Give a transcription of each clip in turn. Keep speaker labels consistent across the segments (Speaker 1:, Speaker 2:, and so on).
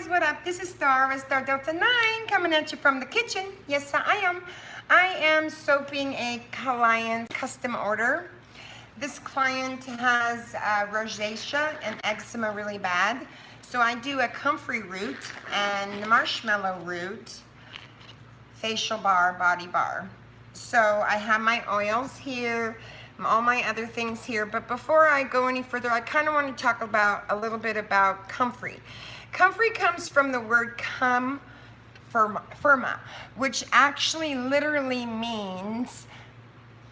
Speaker 1: guys, what up? This is Star Delta 9 coming at you from the kitchen. Yes, I am. I am soaping a client custom order. This client has rosacea and eczema really bad. So I do a comfrey root and marshmallow root, facial bar, body bar. So I have my oils here, all my other things here, but before I go any further, I kind of want to talk about a little bit about comfrey. Comfrey comes from the word firma, which actually literally means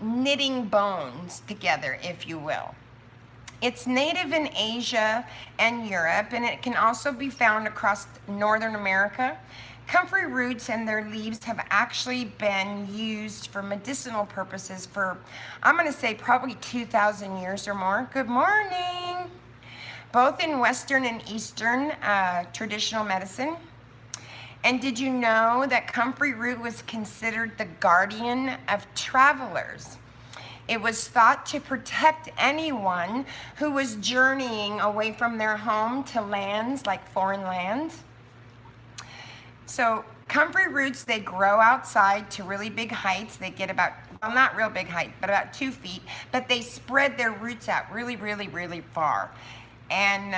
Speaker 1: knitting bones together, if you will. It's native in Asia and Europe, and it can also be found across Northern America. Comfrey roots and their leaves have actually been used for medicinal purposes for, I'm going to say, probably 2,000 years or more. Good morning. Both in Western and Eastern traditional medicine. And did you know that comfrey root was considered the guardian of travelers? It was thought to protect anyone who was journeying away from their home to lands like foreign lands. So comfrey roots, they grow outside to really big heights. They get about, well, not real big height, but about 2 feet, but they spread their roots out really, really, really far. And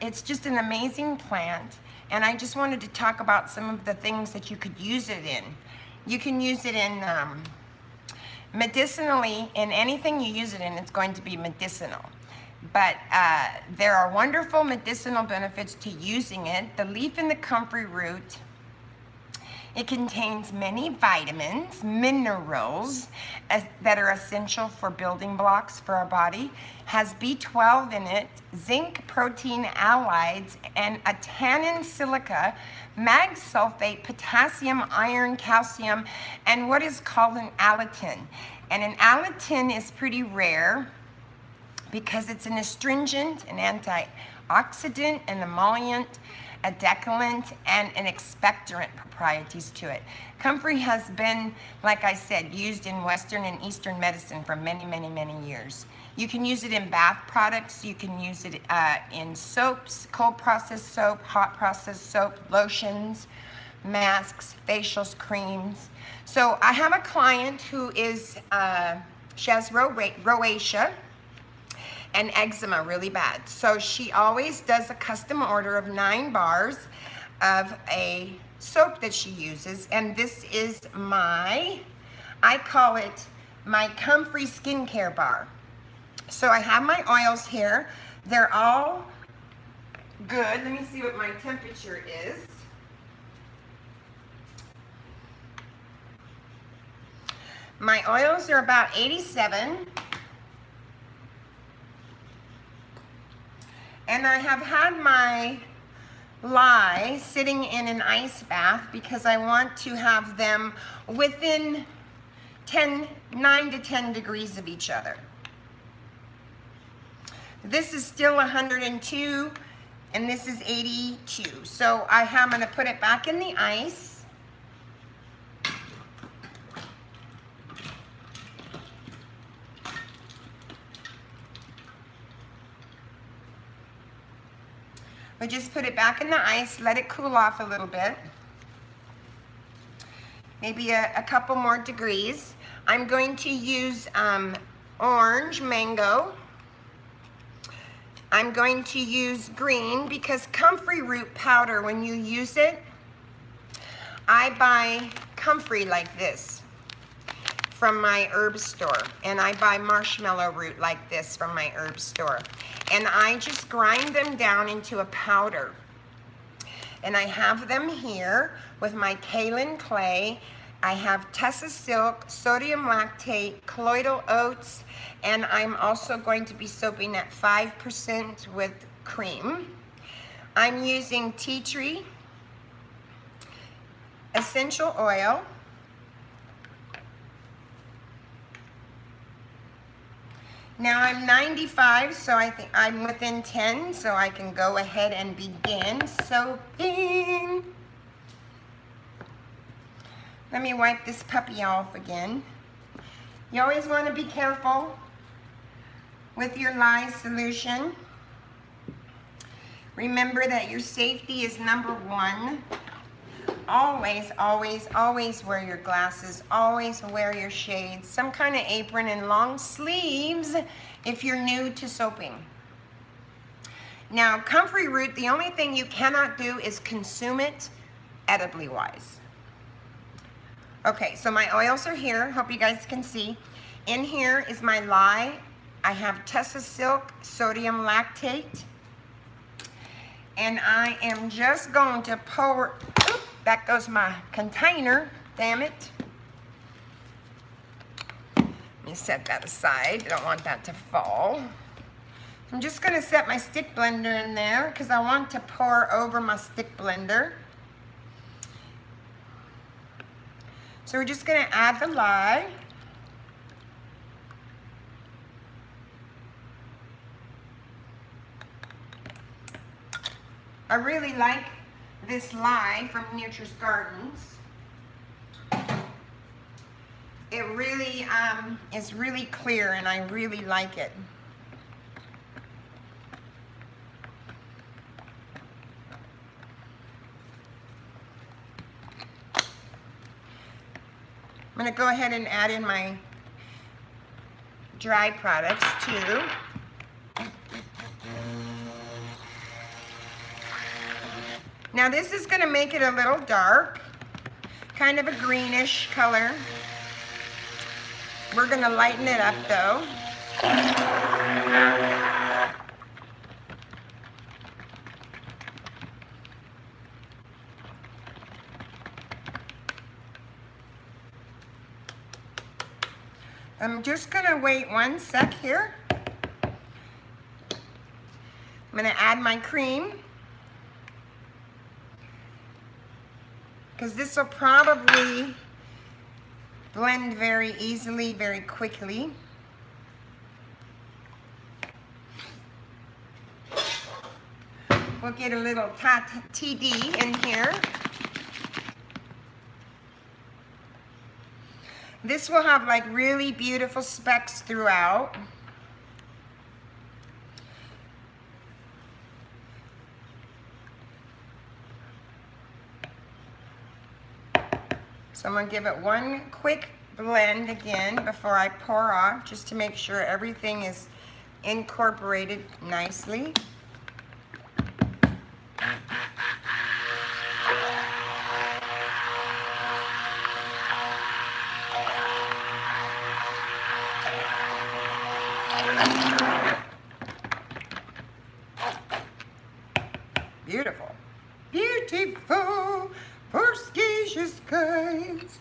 Speaker 1: it's just an amazing plant. And I just wanted to talk about some of the things that you could use it in. You can use it in medicinally. In anything you use it in, it's going to be medicinal. But there are wonderful medicinal benefits to using it. The leaf in the comfrey root, it contains many vitamins, minerals that are essential for building blocks for our body. Has B12 in it, zinc, protein, allides, and a tannin, silica, mag sulfate, potassium, iron, calcium, and what is called an allantoin. And an allantoin is pretty rare because it's an astringent, an antioxidant, an emollient, a decollant, and an expectorant properties to it. Comfrey has been, like I said, used in Western and Eastern medicine for many, many, many years. You can use it in bath products. You can use it in soaps, cold processed soap, hot processed soap, lotions, masks, facials, creams. So I have a client who is, she has rosacea and eczema really bad. So she always does a custom order of 9 bars of a soap that she uses. And this is I call it my comfrey skincare bar. So I have my oils here. They're all good. Let me see what my temperature is. My oils are about 87. And I have had my lye sitting in an ice bath because I want to have them within 9 to 10 degrees of each other. This is still 102 and this is 82. So I'm going to put it back in the ice. We just put it back in the ice, let it cool off a little bit. Maybe a couple more degrees. I'm going to use orange mango. I'm going to use green because comfrey root powder, when you use it, I buy comfrey like this from my herb store, and I buy marshmallow root like this from my herb store. And I just grind them down into a powder. And I have them here with my kaolin clay. I have Tessa silk, sodium lactate, colloidal oats, and I'm also going to be soaping at 5% with cream. I'm using tea tree essential oil. Now I'm 95, so I think I'm within 10, so I can go ahead and begin soaping. Let me wipe this puppy off again. You always want to be careful with your lye solution. Remember that your safety is number one. Always, always, always wear your glasses. Always wear your shades. Some kind of apron and long sleeves if you're new to soaping. Now, comfrey root, the only thing you cannot do is consume it edibly wise. Okay, so my oils are here. Hope you guys can see. In here is my lye. I have Tessa Silk sodium lactate. And I am just going to pour, oops, back goes my container, damn it. Let me set that aside. I don't want that to fall. I'm just gonna set my stick blender in there because I want to pour over my stick blender. So we're just gonna add the lye. I really like this lye from Nature's Gardens. It really is really clear and I really like it. I'm going to go ahead and add in my dry products too. Now this is going to make it a little dark, kind of a greenish color. We're going to lighten it up though. I'm just going to wait 1 sec here. I'm going to add my cream, because this will probably blend very easily, very quickly. We'll get a little TD in here. This will have like really beautiful specks throughout. So I'm going to give it one quick blend again before I pour off, just to make sure everything is incorporated nicely. Beautiful. Beautiful. Porskies skies.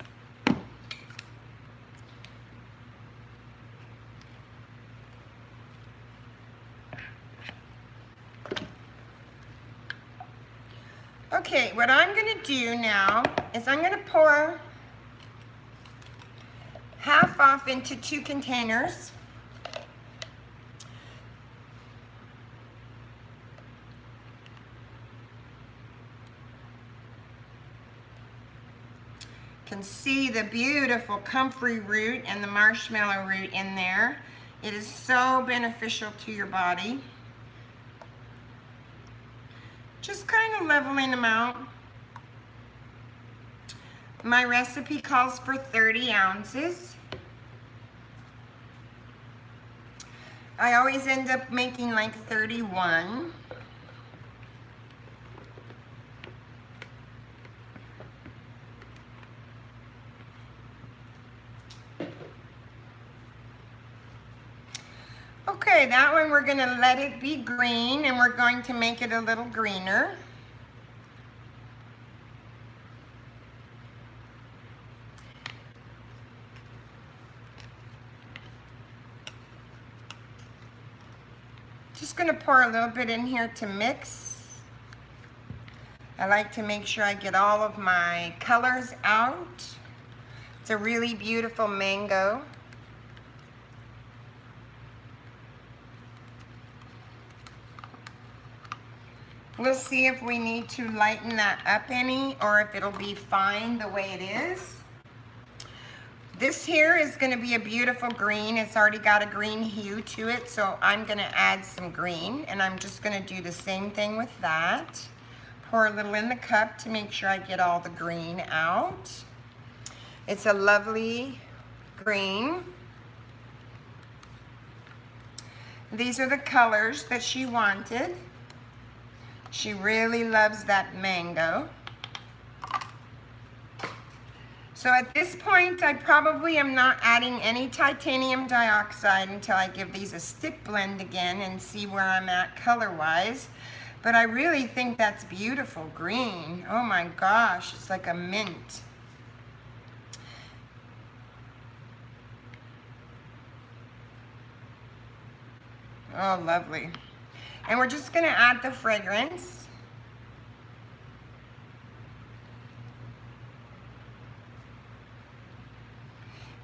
Speaker 1: Okay, what I'm going to do now is I'm going to pour half off into 2 containers. Can see the beautiful comfrey root and the marshmallow root in there. It is so beneficial to your body. Just kind of leveling them out. My recipe calls for 30 ounces. I always end up making like 31. Okay, that one we're going to let it be green, and we're going to make it a little greener. Just going to pour a little bit in here to mix. I like to make sure I get all of my colors out. It's a really beautiful mango. We'll see if we need to lighten that up any, or if it'll be fine the way it is. This here is going to be a beautiful green. It's already got a green hue to it, so I'm going to add some green, and I'm just going to do the same thing with that. Pour a little in the cup to make sure I get all the green out. It's a lovely green. These are the colors that she wanted. She really loves that mango. So at this point, I probably am not adding any titanium dioxide until I give these a stick blend again and see where I'm at color-wise. But I really think that's beautiful green. Oh my gosh, it's like a mint. Oh, lovely. And we're just gonna add the fragrance.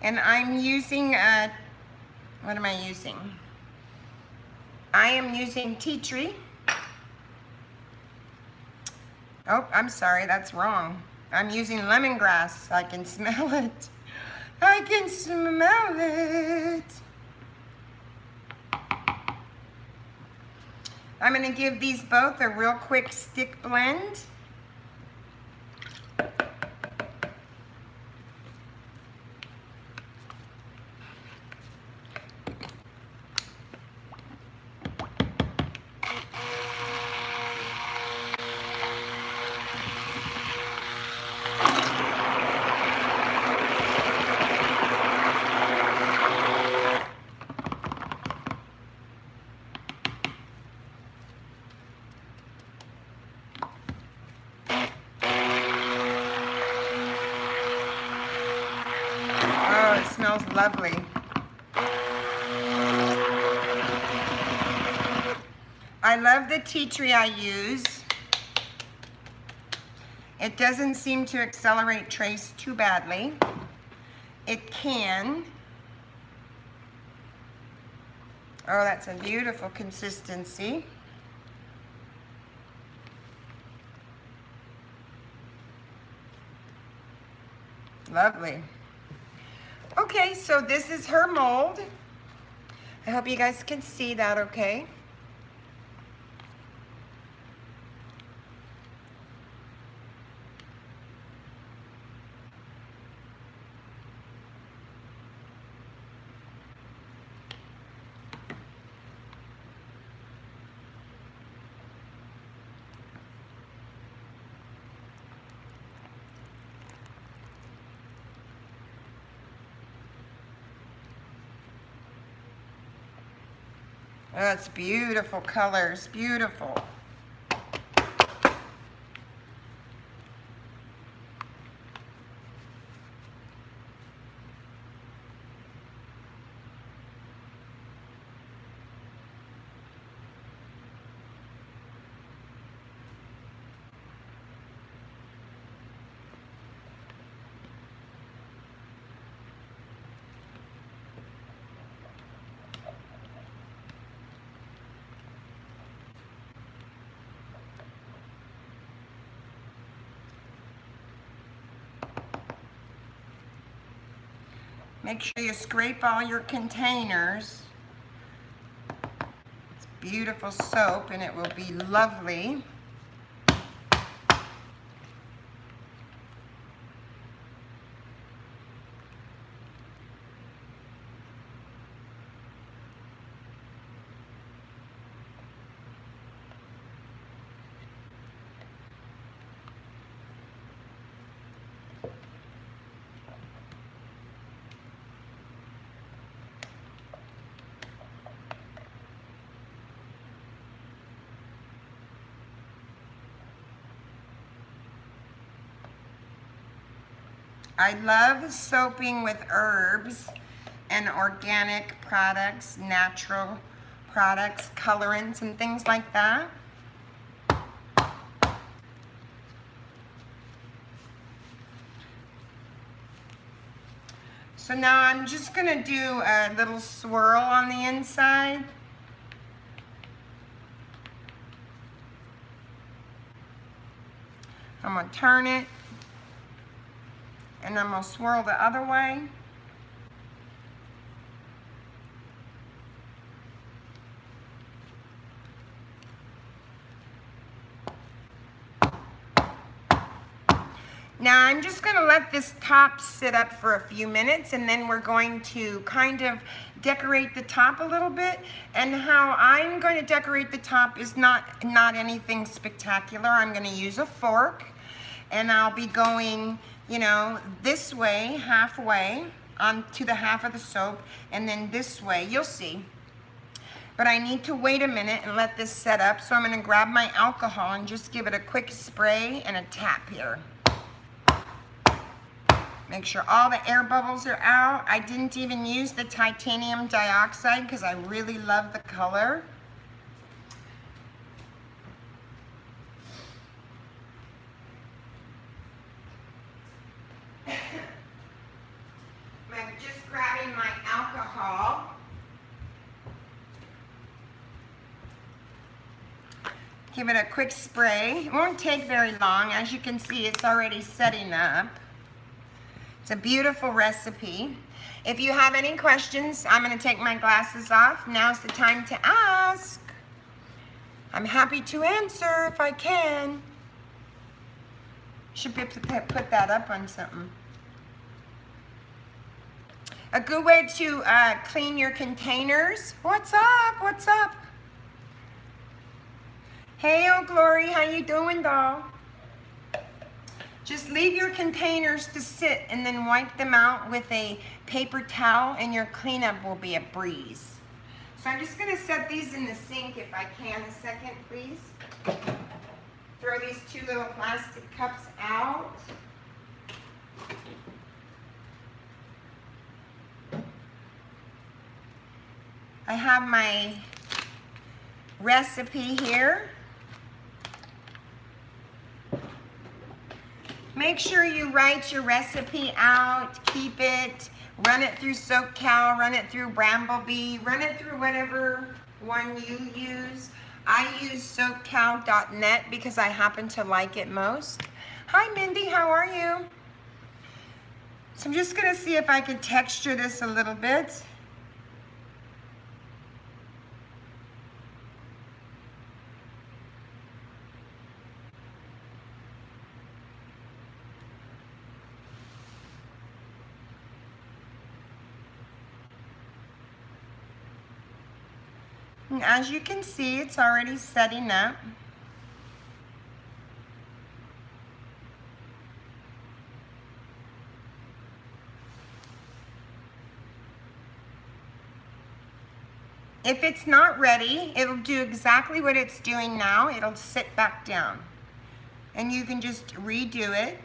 Speaker 1: And I'm using, what am I using? I am using tea tree. Oh, I'm sorry, that's wrong. I'm using lemongrass. I can smell it. I can smell it. I'm gonna give these both a real quick stick blend. Smells lovely. I love the tea tree I use. It doesn't seem to accelerate trace too badly. It can. Oh, that's a beautiful consistency. Lovely. Okay, so this is her mold. I hope you guys can see that okay. That's beautiful colors, beautiful. Make sure you scrape all your containers. It's beautiful soap and it will be lovely. I love soaping with herbs and organic products, natural products, colorants and things like that. So now I'm just gonna do a little swirl on the inside. I'm gonna turn it and I'm gonna swirl the other way. Now I'm just gonna let this top sit up for a few minutes, and then we're going to kind of decorate the top a little bit. And how I'm going to decorate the top is not anything spectacular. I'm gonna use a fork, and I'll be going, you know, this way, halfway, onto the half of the soap, and then this way, you'll see. But I need to wait a minute and let this set up, so I'm gonna grab my alcohol and just give it a quick spray and a tap here. Make sure all the air bubbles are out. I didn't even use the titanium dioxide because I really love the color. I'm just grabbing my alcohol. Give it a quick spray. It won't take very long. As you can see, it's already setting up. It's a beautiful recipe. If you have any questions, I'm gonna take my glasses off. Now's the time to ask. I'm happy to answer if I can. Should put that up on something. A good way to clean your containers. What's up? What's up? Hey, oh Glory, how you doing, doll? Just leave your containers to sit and then wipe them out with a paper towel, and your cleanup will be a breeze. So I'm just gonna set these in the sink if I can. A second, please. Throw these two little plastic cups out. I have my recipe here. Make sure you write your recipe out, keep it, run it through SoCal, run it through Bramblebee, run it through whatever one you use. I use SoCal.net because I happen to like it most. Hi Mindy, how are you? So I'm just gonna see if I can texture this a little bit. And as you can see, it's already setting up. If it's not ready, it'll do exactly what it's doing now. It'll sit back down. And you can just redo it.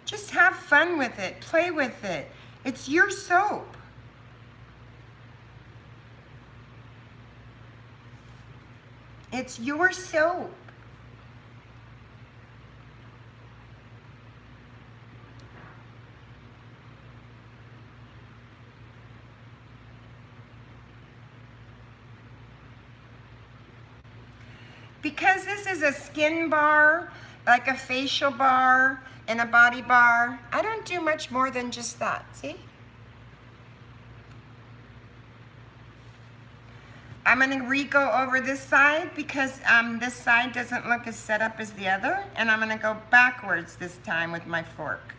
Speaker 1: Just have fun with it, play with it. It's your soap. It's your soap. Because this is a skin bar, like a facial bar, and a body bar, I don't do much more than just that, see? I'm gonna re-go over this side because this side doesn't look as set up as the other, and I'm gonna go backwards this time with my fork.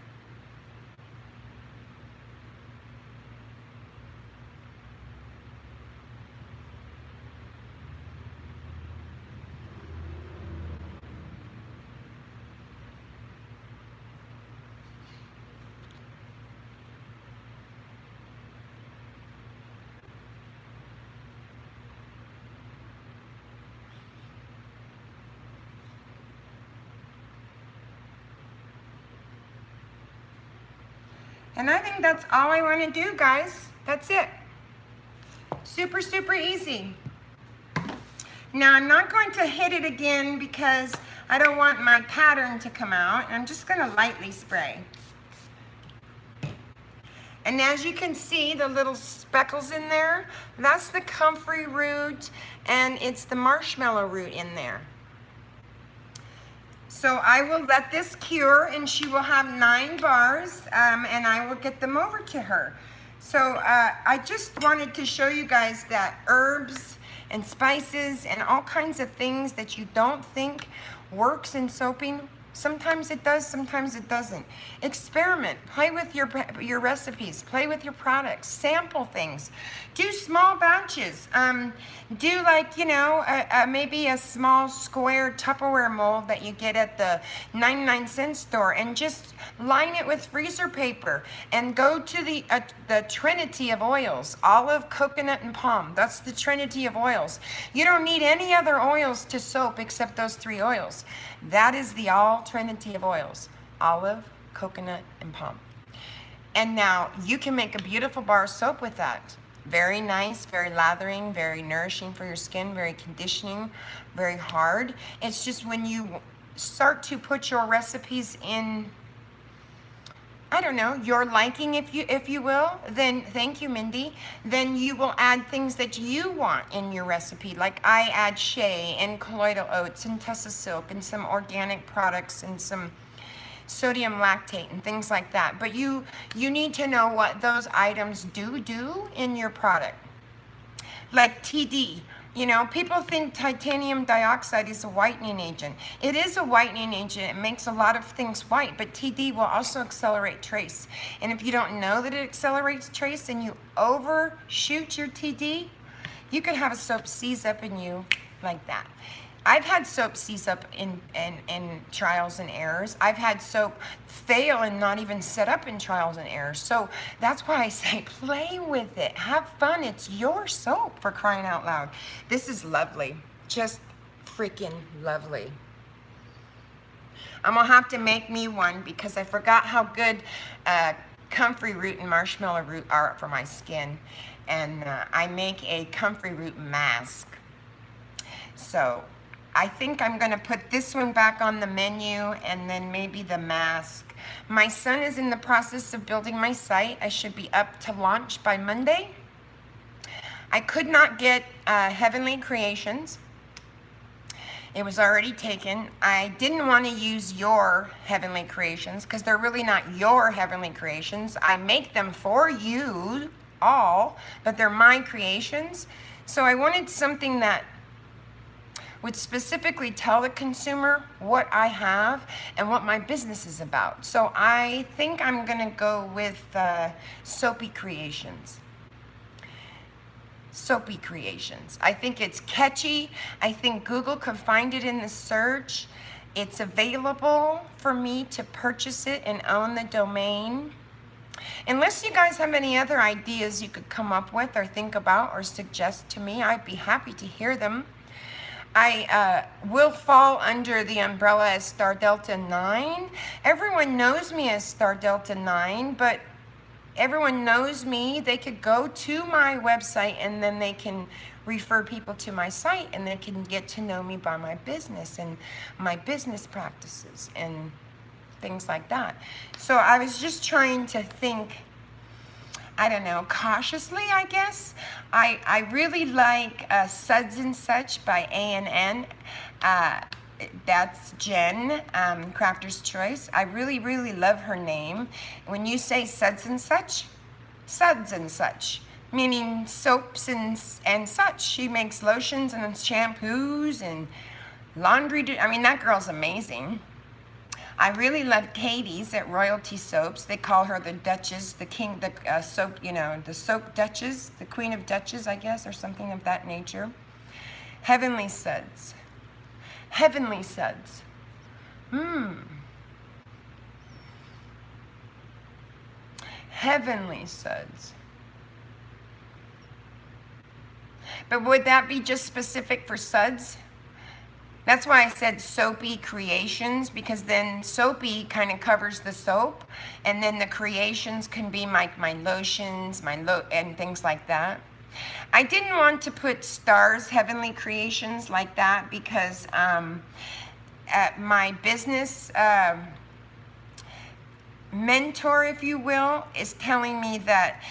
Speaker 1: And I think that's all I want to do, guys. That's it. Super, super easy. Now I'm not going to hit it again because I don't want my pattern to come out. I'm just going to lightly spray. And as you can see, the little speckles in there, that's the comfrey root, and it's the marshmallow root in there. So I will let this cure, and she will have 9 bars, and I will get them over to her. So I just wanted to show you guys that herbs and spices and all kinds of things that you don't think works in soaping, sometimes it does, sometimes it doesn't. Experiment, play with your recipes, play with your products, sample things, do small batches. Do like, you know, maybe a small square Tupperware mold that you get at the 99-cent store, and just line it with freezer paper and go to the trinity of oils: olive, coconut, and palm. That's the trinity of oils. You don't need any other oils to soap except those 3 oils. That is the all trinity of oils: olive, coconut, and palm. And now you can make a beautiful bar of soap with that. Very nice, very lathering, very nourishing for your skin, very conditioning, very hard. It's just when you start to put your recipes in, I don't know, your liking, if you will, then, thank you, Mindy, then you will add things that you want in your recipe. Like I add shea and colloidal oats and Tessa silk and some organic products and some sodium lactate and things like that. But you need to know what those items do in your product. Like TD. You know, people think titanium dioxide is a whitening agent. It is a whitening agent. It makes a lot of things white, but TD will also accelerate trace. And if you don't know that it accelerates trace and you overshoot your TD, you could have a soap seize up in you like that. I've had soap seize up in trials and errors. I've had soap fail and not even set up in trials and errors. So that's why I say play with it. Have fun. It's your soap, for crying out loud. This is lovely. Just freaking lovely. I'm going to have to make me one because I forgot how good comfrey root and marshmallow root are for my skin. And I make a comfrey root mask. So I think I'm going to put this one back on the menu, and then maybe the mask. My son is in the process of building my site. I should be up to launch by Monday. I could not get Heavenly Creations. It was already taken. I didn't want to use your Heavenly Creations because they're really not your Heavenly Creations. I make them for you all, but they're my creations. So I wanted something that would specifically tell the consumer what I have and what my business is about. So I think I'm gonna go with Soapy Creations. Soapy Creations. I think it's catchy. I think Google could find it in the search. It's available for me to purchase it and own the domain. Unless you guys have any other ideas you could come up with or think about or suggest to me, I'd be happy to hear them. I will fall under the umbrella as Star Delta 9. Everyone knows me as Star Delta 9, but everyone knows me. They could go to my website and then they can refer people to my site and they can get to know me by my business and my business practices and things like that. So I was just trying to think, I don't know, cautiously, I guess. I really like Suds and Such by A&N. That's Jen, Crafter's Choice. I really, really love her name. When you say Suds and Such, meaning soaps and such. She makes lotions and shampoos and laundry. I mean, that girl's amazing. I really love Katie's at Royalty Soaps. They call her the Duchess, the king, the soap, you know, the soap Duchess, the Queen of Duchess, I guess, or something of that nature. Heavenly Suds. Heavenly Suds. Heavenly Suds. But would that be just specific for suds? That's why I said Soapy Creations, because then Soapy kind of covers the soap, and then the creations can be like my lotions, and things like that. I didn't want to put Stars Heavenly Creations like that because my business mentor, if you will, is telling me that,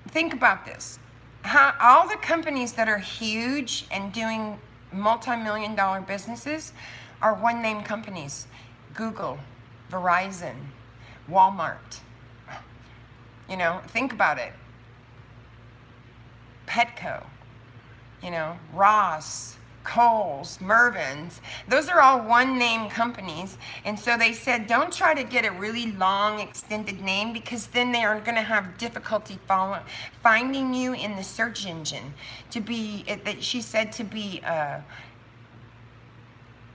Speaker 1: think about this, all the companies that are huge and doing multi-million-dollar businesses are one-name companies. Google, Verizon, Walmart, You know, think about it. Petco, you know, Ross, Kohl's, Mervyn's, those are all one name companies. And so they said, don't try to get a really long extended name, because then they are going to have difficulty finding you in the search engine. To be, she said, to be,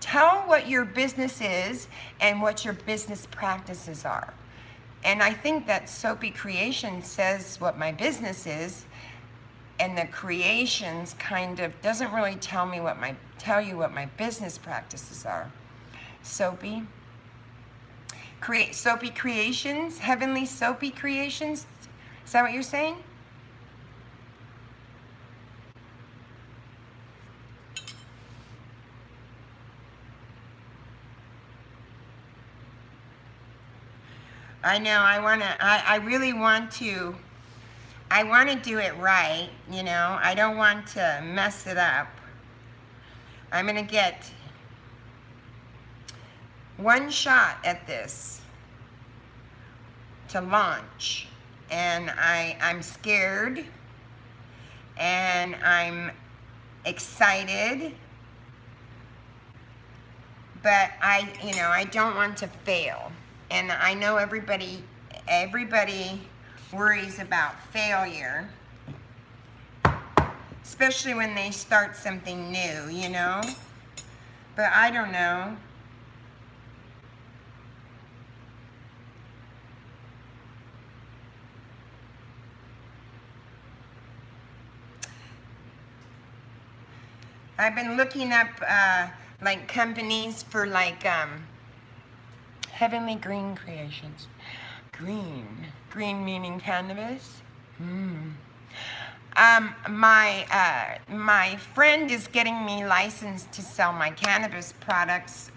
Speaker 1: tell what your business is and what your business practices are. And I think that Soapy Creations says what my business is, and the creations kind of doesn't really tell you what my business practices are. Soapy Creations, Heavenly Soapy Creations. Is that what you're saying? I know. I really want to. I want to do it right, you know. I don't want to mess it up. I'm going to get one shot at this to launch. And I'm scared. And I'm excited. But I don't want to fail. And I know everybody worries about failure, especially when they start something new, you know. But I don't know. I've been looking up like companies for like Heavenly Green Creations. Green meaning cannabis. My friend is getting me licensed to sell my cannabis products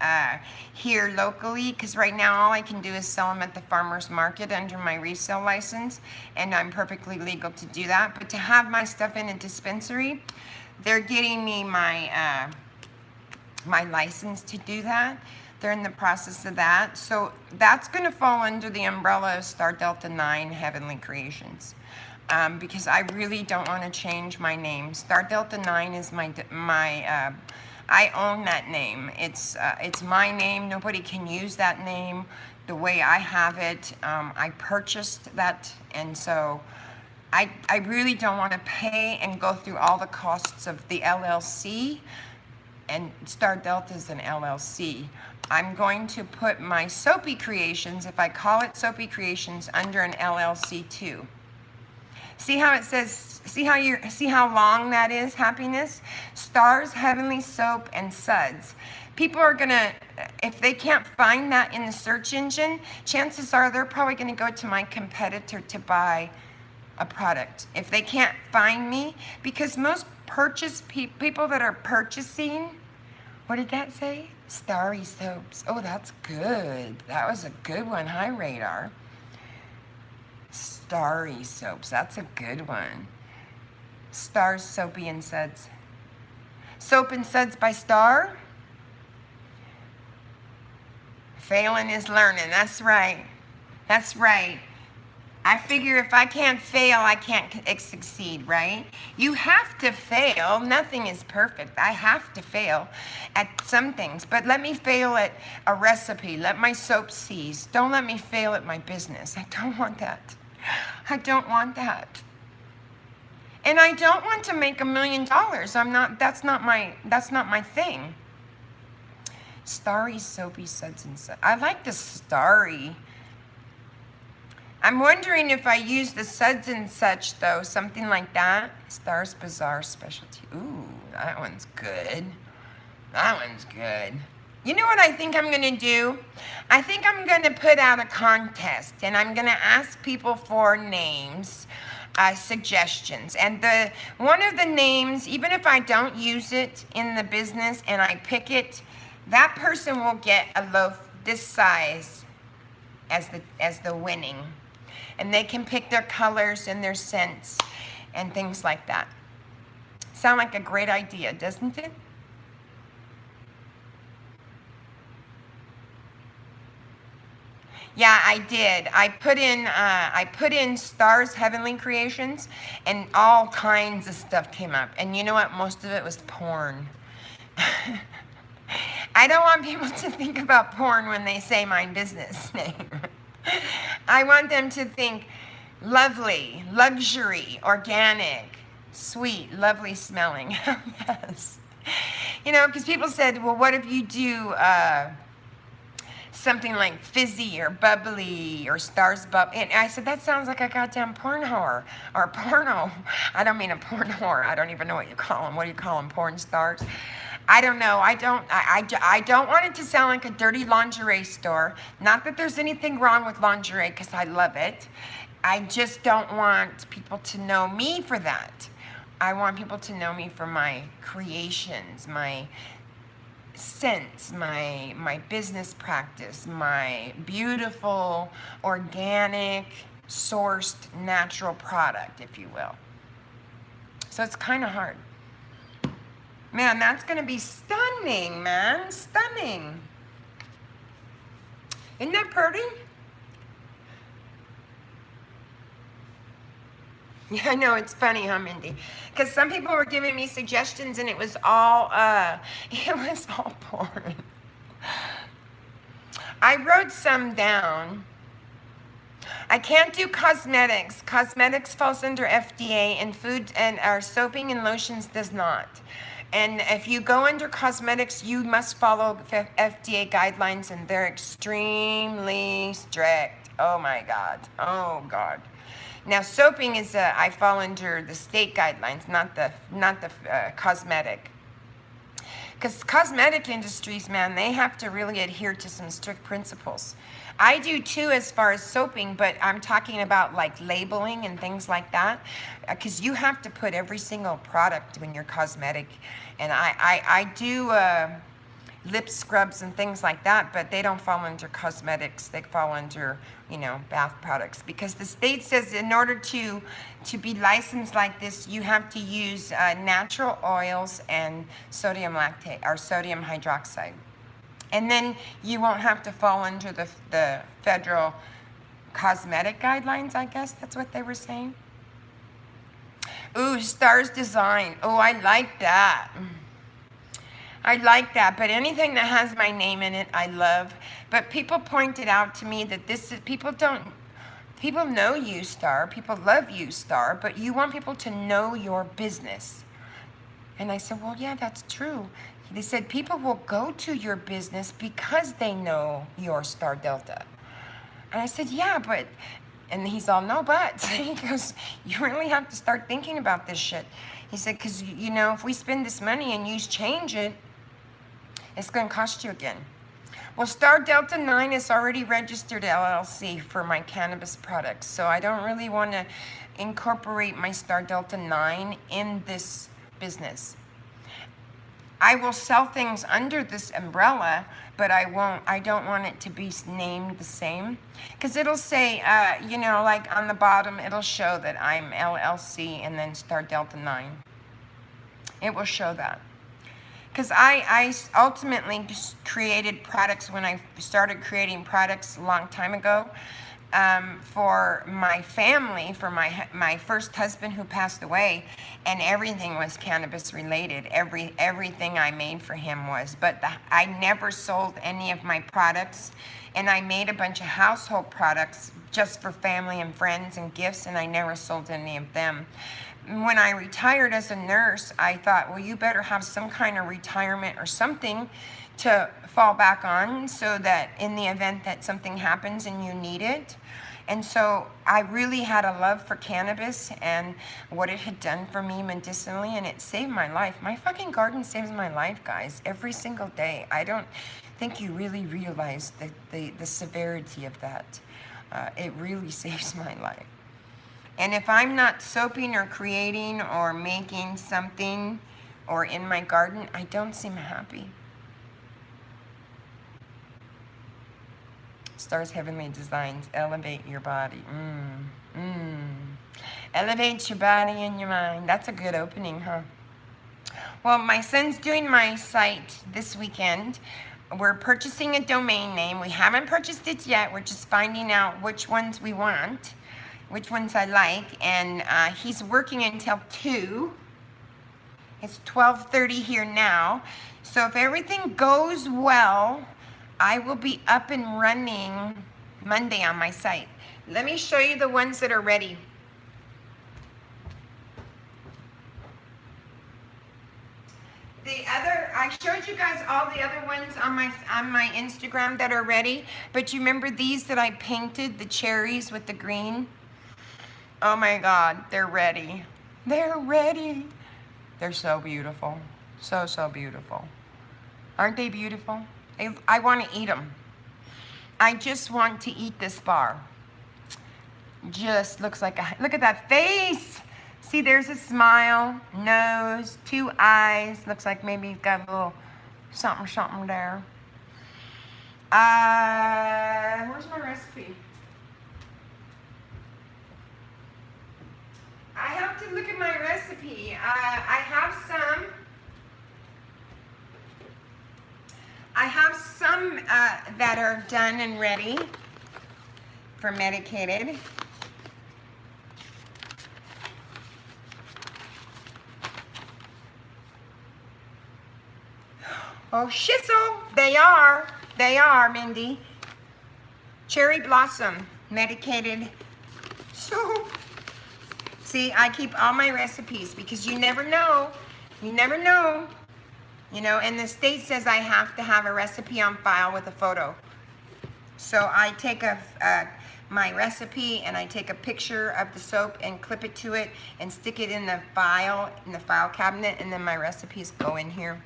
Speaker 1: here locally, because right now all I can do is sell them at the farmer's market under my resale license, and I'm perfectly legal to do that. But to have my stuff in a dispensary, they're getting me my my license to do that. They're in the process of that. So that's going to fall under the umbrella of Star Delta 9 Heavenly Creations. Because I really don't want to change my name. Star Delta 9 is I own that name. It's my name. Nobody can use that name the way I have it. I purchased that, and so I really don't want to pay and go through all the costs of the LLC. And Star Delta is an LLC. I'm going to put my Soapy Creations, if I call it Soapy Creations, under an LLC too. See how it says, see how long that is, happiness? Stars, Heavenly Soap, and Suds. People are gonna, if they can't find that in the search engine, chances are they're probably gonna go to my competitor to buy a product. If they can't find me, because most people that are purchasing, what did that say? Starry Soaps. Oh, that's good. That was a good one. Hi, Radar. Starry Soaps. That's a good one. Stars, Soapy, and Suds. Soap and Suds by Star. Failing is learning. That's right. That's right. I figure if I can't fail, I can't succeed, right? You have to fail. Nothing is perfect. I have to fail at some things. But let me fail at a recipe. Let my soap cease. Don't let me fail at my business. I don't want that. I don't want that. And I don't want to make $1 million. That's not my thing. Starry, Soapy, Suds, and Suds. I like the starry. I'm wondering if I use the Suds and Such, though, something like that. Stars Bazaar Specialty. Ooh, that one's good. That one's good. You know what I think I'm going to do? I think I'm going to put out a contest, and I'm going to ask people for names, suggestions. And one of the names, even if I don't use it in the business and I pick it, that person will get a loaf this size as the winning. And they can pick their colors and their scents and things like that. Sound like a great idea, doesn't it? Yeah, I did. I put in Stars Heavenly Creations, and all kinds of stuff came up. And you know what? Most of it was porn. I don't want people to think about porn when they say my business name. I want them to think lovely, luxury, organic, sweet, lovely smelling. Yes. You know, because people said, well, what if you do something like fizzy or bubbly or stars bubble? And I said, that sounds like a goddamn porn whore or porno. I don't mean a porn whore. I don't even know what you call them. What do you call them? Porn stars? I don't know. I don't want it to sound like a dirty lingerie store. Not that there's anything wrong with lingerie, because I love it. I just don't want people to know me for that. I want people to know me for my creations, my scents, my business practice, my beautiful, organic, sourced, natural product, if you will. So it's kind of hard. Man, that's going to be stunning, man. Stunning. Isn't that pretty? Yeah, I know, it's funny, huh, Mindy? Because some people were giving me suggestions, and it was all porn. I wrote some down. I can't do cosmetics. Cosmetics falls under FDA, and food and our soaping and lotions does not. And if you go under cosmetics, you must follow FDA guidelines, and they're extremely strict. Oh my God. Oh God. Now soaping is I fall under the state guidelines, not the cosmetic. Because cosmetic industries, man, they have to really adhere to some strict principles. I do too as far as soaping, but I'm talking about like labeling and things like that. Because you have to put every single product when you're cosmetic. And I do lip scrubs and things like that, but they don't fall under cosmetics. They fall under, you know, bath products. Because the state says in order to be licensed like this, you have to use natural oils and sodium lactate or sodium hydroxide. And then you won't have to fall under the federal cosmetic guidelines, I guess that's what they were saying. Ooh, Stars Design. Oh, I like that. I like that, but anything that has my name in it, I love. But people pointed out to me that people know you, Star. People love you, Star, but you want people to know your business. And I said, well, yeah, that's true. They said people will go to your business because they know your Star Delta. And I said, yeah, but, and he's all, no, but. He goes, you really have to start thinking about this shit. He said, because, you know, if we spend this money and you change it, it's going to cost you again. Well, Star Delta 9 is already registered LLC for my cannabis products, so I don't really want to incorporate my Star Delta 9 in this business. I will sell things under this umbrella, but I don't want it to be named the same. Because it'll say, you know, like on the bottom, it'll show that I'm LLC and then Star Delta 9. It will show that. Because I ultimately just created products when I started creating products a long time ago for my family, for my first husband who passed away, and everything was cannabis related. Everything I made for him was, but I never sold any of my products, and I made a bunch of household products just for family and friends and gifts, and I never sold any of them. When I retired as a nurse, I thought, well, you better have some kind of retirement or something to fall back on so that in the event that something happens and you need it. And so I really had a love for cannabis and what it had done for me medicinally, and it saved my life. My fucking garden saves my life, guys, every single day. I don't think you really realize the severity of that. It really saves my life. And if I'm not soaping or creating or making something or in my garden, I don't seem happy. Stars Heavenly Designs, elevate your body. Elevate your body and your mind. That's a good opening, huh? Well, my son's doing my site this weekend. we're purchasing a domain name. We haven't purchased it yet. We're just finding out which ones we want, which ones I like. And he's working until 2. It's 12:30 here now. So if everything goes well, I will be up and running Monday on my site. Let me show you the ones that are ready. I showed you guys all the other ones on my Instagram that are ready, but you remember these that I painted, the cherries with the green? Oh my God, they're ready. They're ready. They're so beautiful. So, so beautiful. Aren't they beautiful? I want to eat them. I just want to eat this bar. Just looks like look at that face. See, there's a smile, nose, 2 eyes. Looks like maybe he's got a little something there. Where's my recipe? I have to look at my recipe. I have some that are done and ready for medicated. Oh, shizzle. They are, Mindy. Cherry blossom, medicated soap. See, I keep all my recipes because you never know. You never know. You know, and the state says I have to have a recipe on file with a photo. So I take my recipe and I take a picture of the soap and clip it to it and stick it in the file cabinet, and then my recipes go in here.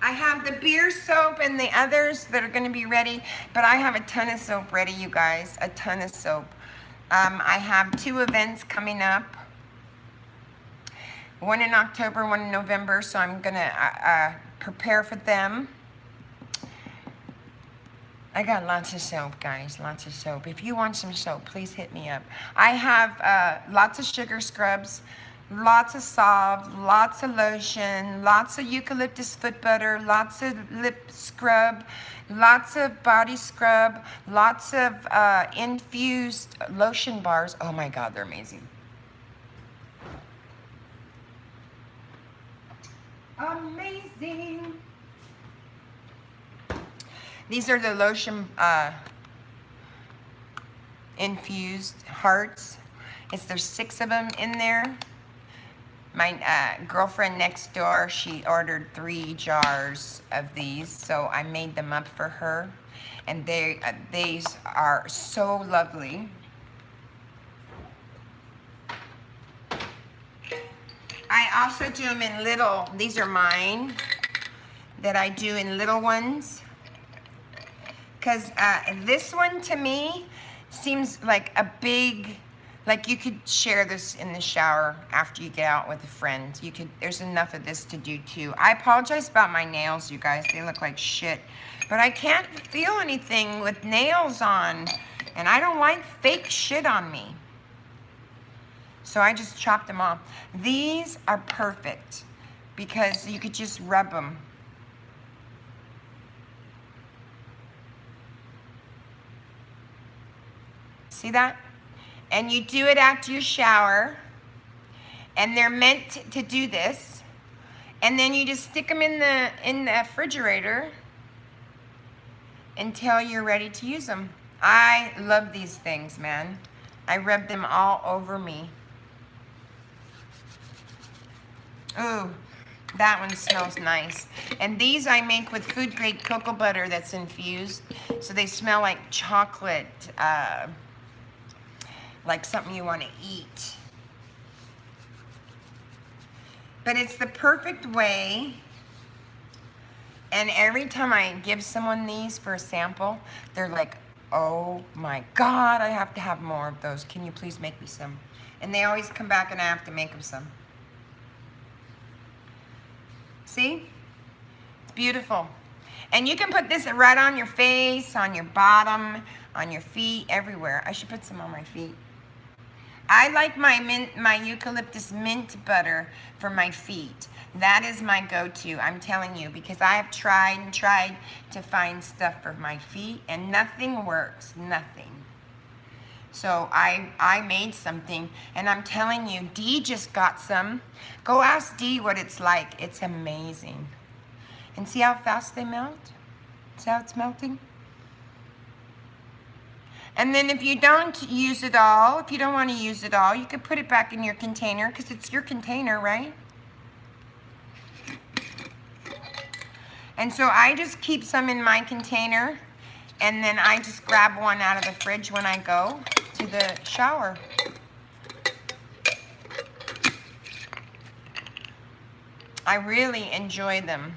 Speaker 1: I have the beer soap and the others that are going to be ready, but I have a ton of soap ready, you guys, a ton of soap. I have 2 events coming up, one in October, one in November, so I'm going to prepare for them. I got lots of soap, guys, lots of soap. If you want some soap, please hit me up. I have lots of sugar scrubs, lots of salve, lots of lotion, lots of eucalyptus foot butter, lots of lip scrub, lots of body scrub, lots of infused lotion bars. Oh my God, they're amazing. Amazing. These are the lotion infused hearts. There's 6 of them in there. My girlfriend next door, she ordered 3 jars of these, so I made them up for her. And these are so lovely. I also do them in little, these are mine, that I do in little ones. Because this one to me seems like a big, like you could share this in the shower after you get out with a friend. There's enough of this to do too. I apologize about my nails, you guys. They look like shit. But I can't feel anything with nails on. And I don't like fake shit on me. So I just chopped them off. These are perfect because you could just rub them. See that? And you do it after your shower, and they're meant to do this, and then you just stick them in the refrigerator until you're ready to use them. I love these things, man. I rub them all over me. Ooh, that one smells nice. And these I make with food grade cocoa butter that's infused, so they smell like chocolate, like something you want to eat. But it's the perfect way. And every time I give someone these for a sample, they're like, oh my God, I have to have more of those. Can you please make me some? And they always come back and I have to make them some. See? It's beautiful. And you can put this right on your face, on your bottom, on your feet, everywhere. I should put some on my feet. I like my eucalyptus mint butter for my feet. That is my go-to, I'm telling you, because I have tried and tried to find stuff for my feet and nothing works, nothing. So I made something, and I'm telling you, Dee just got some. Go ask Dee what it's like. It's amazing. And see how fast they melt? See how it's melting? And then if you don't use it all, if you don't want to use it all, you could put it back in your container, because it's your container, right? And so I just keep some in my container, and then I just grab one out of the fridge when I go to the shower. I really enjoy them.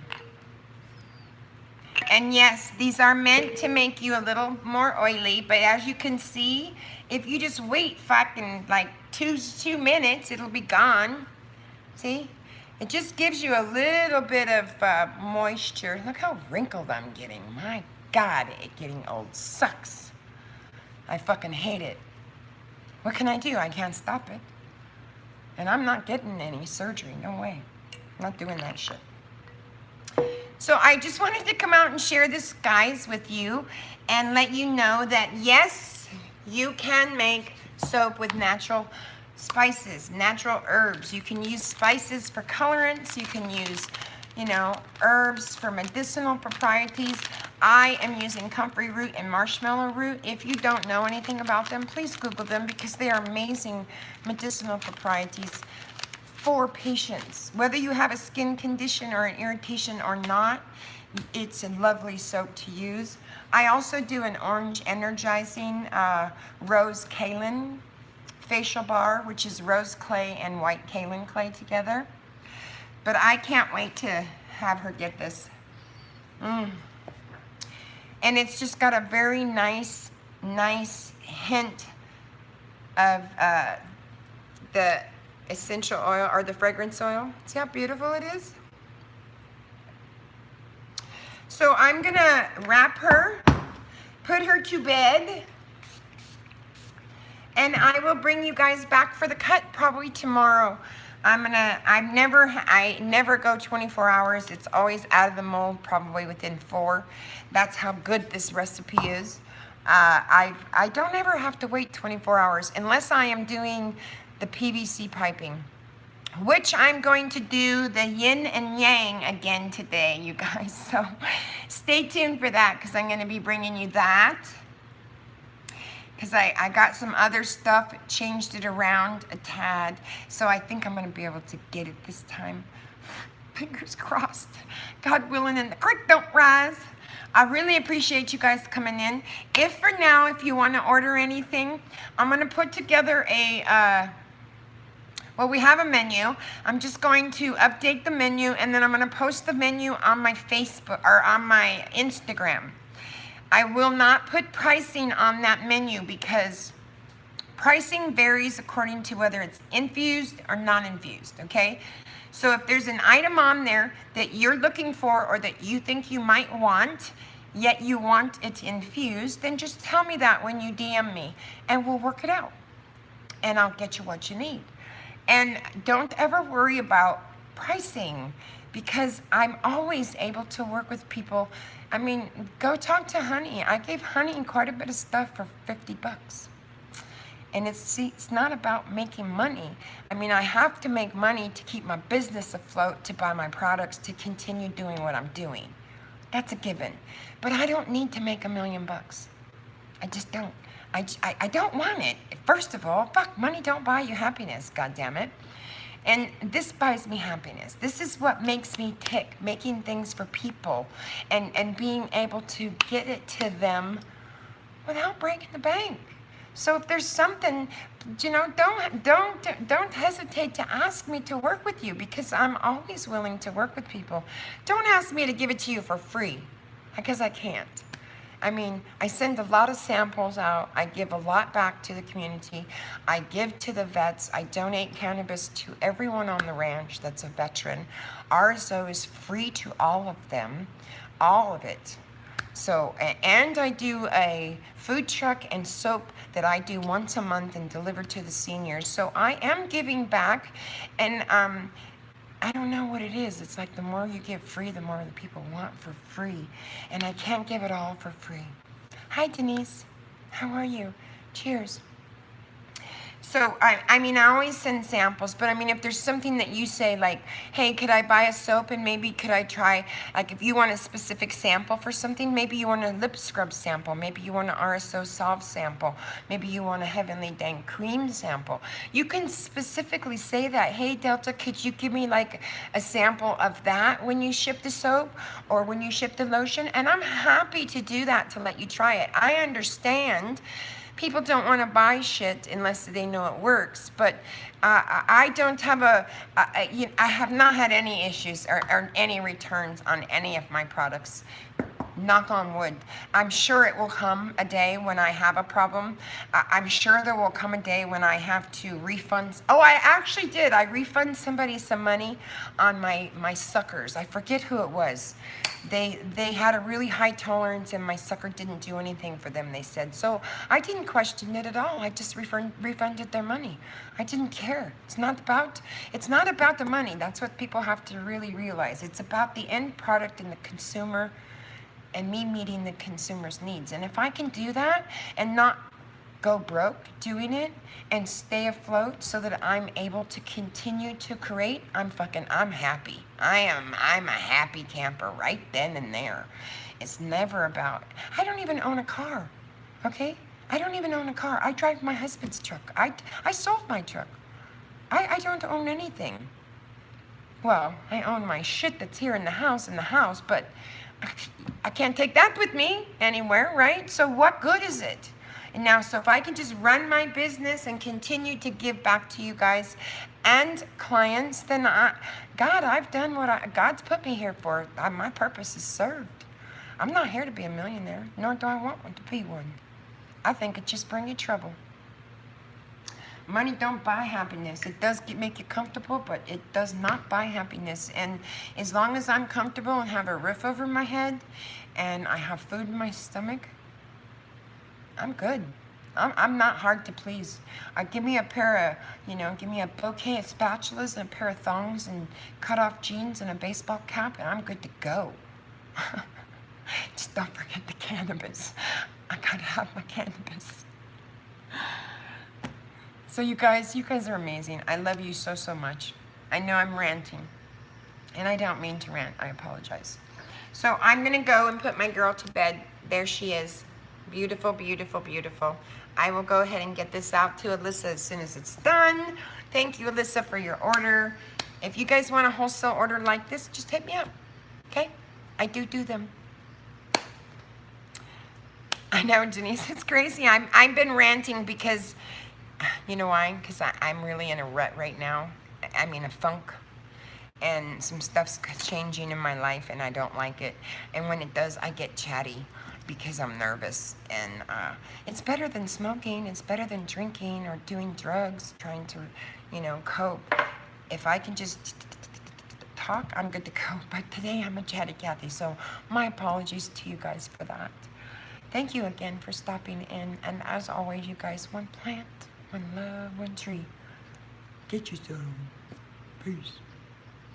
Speaker 1: And yes, these are meant to make you a little more oily, but as you can see, if you just wait fucking like two minutes, it'll be gone. See? It just gives you a little bit of moisture. Look how wrinkled I'm getting. My God, getting old sucks. I fucking hate it. What can I do? I can't stop it. And I'm not getting any surgery. No way. I'm not doing that shit. So I just wanted to come out and share this, guys, with you and let you know that, yes, you can make soap with natural spices, natural herbs. You can use spices for colorants. You can use, you know, herbs for medicinal properties. I am using comfrey root and marshmallow root. If you don't know anything about them, please Google them, because they are amazing medicinal properties for patients. Whether you have a skin condition or an irritation or not, it's a lovely soap to use. I also do an orange energizing rose kaolin facial bar, which is rose clay and white kaolin clay together. But I can't wait to have her get this. And it's just got a very nice hint of the essential oil or the fragrance oil. See how beautiful it is? So I'm gonna wrap her, put her to bed, and I will bring you guys back for the cut probably tomorrow. I never go 24 hours. It's always out of the mold, probably within 4. That's how good this recipe is. I don't ever have to wait 24 hours unless I am doing the PVC piping, which I'm going to do the yin and yang again today, you guys. So stay tuned for that, because I'm going to be bringing you that. Because I got some other stuff, changed it around a tad. So I think I'm going to be able to get it this time. Fingers crossed. God willing, and the creek don't rise. I really appreciate you guys coming in. If for now, if you want to order anything, I'm going to put together a, well, we have a menu. I'm just going to update the menu, and then I'm going to post the menu on my Facebook or on my Instagram. I will not put pricing on that menu, because pricing varies according to whether it's infused or non-infused, okay? So if there's an item on there that you're looking for or that you think you might want, yet you want it infused, then just tell me that when you DM me, and we'll work it out. And I'll get you what you need. And don't ever worry about pricing, because I'm always able to work with people. I mean, go talk to Honey. I gave Honey quite a bit of stuff for 50 bucks. And it's not about making money. I mean, I have to make money to keep my business afloat, to buy my products, to continue doing what I'm doing. That's a given. But I don't need to make $1 million. I just don't. I don't want it. First of all, fuck, money don't buy you happiness, goddammit. And this buys me happiness. This is what makes me tick, making things for people and being able to get it to them without breaking the bank. So if there's something, you know, don't hesitate to ask me to work with you, because I'm always willing to work with people. Don't ask me to give it to you for free, because I can't. I mean, I send a lot of samples out. I give a lot back to the community. I give to the vets. I donate cannabis to everyone on the ranch that's a veteran. RSO is free to all of them, all of it. So, and I do a food truck and soap that I do once a month and deliver to the seniors. So I am giving back, and I don't know what it is. It's like the more you give free, the more the people want for free. And I can't give it all for free. Hi, Denise. How are you? Cheers. So, I mean, I always send samples, but I mean, if there's something that you say, like, hey, could I buy a soap and maybe could I try, like, if you want a specific sample for something, maybe you want a lip scrub sample, maybe you want an RSO Solve sample, maybe you want a Heavenly Dank cream sample. You can specifically say that, hey, Delta, could you give me like a sample of that when you ship the soap or when you ship the lotion? And I'm happy to do that to let you try it. I understand people don't want to buy shit unless they know it works. But I don't have I have not had any issues or any returns on any of my products. Knock on wood. I'm sure it will come a day when I have a problem. I'm sure there will come a day when I have to refund. Oh, I actually did. I refunded somebody some money on my suckers. I forget who it was. They had a really high tolerance and my sucker didn't do anything for them, they said. So I didn't question it at all. I just refunded their money. I didn't care. It's not about the money. That's what people have to really realize. It's about the end product and the consumer and me meeting the consumer's needs. And if I can do that and not go broke doing it and stay afloat so that I'm able to continue to create, I'm happy. I'm a happy camper right then and there. It's never about, I don't even own a car, okay? I don't even own a car. I drive my husband's truck. I sold my truck. I don't own anything. Well, I own my shit that's here in the house, but I can't take that with me anywhere, right? So what good is it? And now, so if I can just run my business and continue to give back to you guys and clients, then I've done what God's put me here for. My purpose is served. I'm not here to be a millionaire, nor do I want one to be one. I think it just brings you trouble. Money don't buy happiness. It does make you comfortable, but it does not buy happiness. And as long as I'm comfortable and have a roof over my head and I have food in my stomach, I'm good. I'm not hard to please. Give me a pair of, give me a bouquet of spatulas and a pair of thongs and cut off jeans and a baseball cap and I'm good to go. Just don't forget the cannabis. I gotta have my cannabis. So you guys are amazing. I love you so, so much. I know I'm ranting, and I don't mean to rant. I apologize. So I'm going to go and put my girl to bed. There she is. Beautiful, beautiful, beautiful. I will go ahead and get this out to Alyssa as soon as it's done. Thank you, Alyssa, for your order. If you guys want a wholesale order like this, just hit me up, okay? I do them. I know, Denise, it's crazy. I've been ranting because... You know why? Because I'm really in a rut right now. I'm in a funk. And some stuff's changing in my life and I don't like it. And when it does, I get chatty because I'm nervous. And it's better than smoking. It's better than drinking or doing drugs, trying to, cope. If I can just talk, I'm good to go. But today I'm a chatty Cathy. So my apologies to you guys for that. Thank you again for stopping in. And as always, you guys, one plant. One love, one tree. Get you some. Peace.